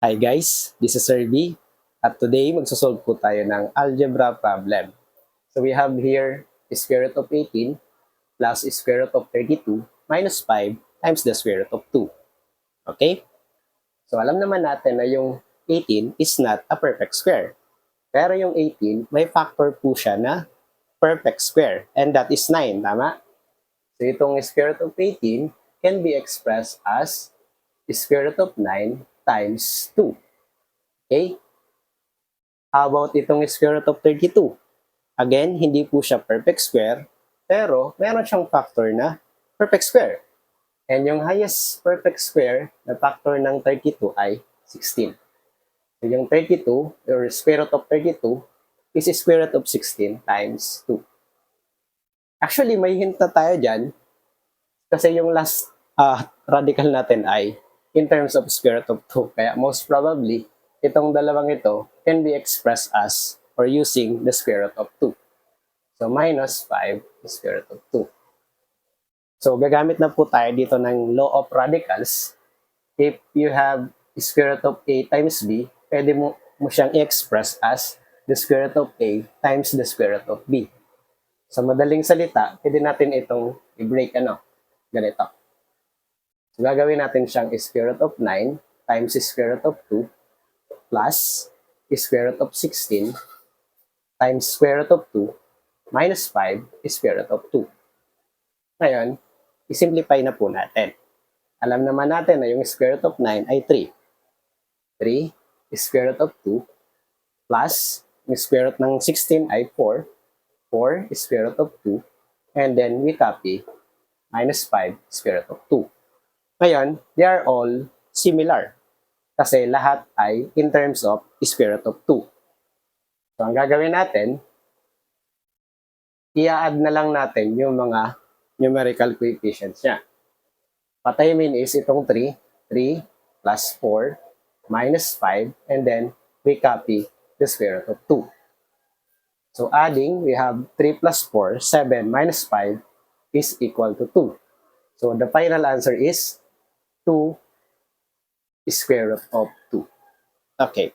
Hi guys, this is Sir B at today magsosolve po tayo ng algebra problem. So we have here square root of 18 plus square root of 32 minus 5 times the square root of 2. Okay? So alam naman natin na yung 18 is not a perfect square. Pero yung 18, may factor po siya na perfect square and that is 9, tama? So itong square root of 18 can be expressed as square root of 9 times 2. Okay? How about itong square root of 32? Again, hindi po siya perfect square, pero meron siyang factor na perfect square. And yung highest perfect square na factor ng 32 ay 16. So yung 32, or square root of 32, is square root of 16 times 2. Actually, may hint na tayo dyan, kasi yung last radical natin ay in terms of square root of 2. Kaya most probably, itong dalawang ito can be expressed as or using the square root of 2. So, minus 5 square root of 2. So, gagamit na po tayo dito ng law of radicals. If you have square root of A times B, pwede mo siyang i-express as the square root of A times the square root of B. Sa madaling salita, pwede natin itong i-break ganito. So, gagawin natin siyang square root of 9 times square root of 2 plus square root of 16 times square root of 2 minus 5 square root of 2. Ngayon, isimplify na po natin. Alam naman natin na yung square root of 9 ay 3. 3 square root of 2 plus yung square root ng 16 ay 4. 4 square root of 2 and then we copy minus 5 square root of 2. Ngayon, they are all similar. Kasi lahat ay in terms of square root of 2. So, ang gagawin natin, i-add na lang natin yung mga numerical coefficients niya. Patayimin is itong 3. 3 plus 4 minus 5 and then we copy the square root of 2. So, adding, we have 3 plus 4, 7 minus 5 is equal to 2. So, the final answer is 2 square root of 2. Okay.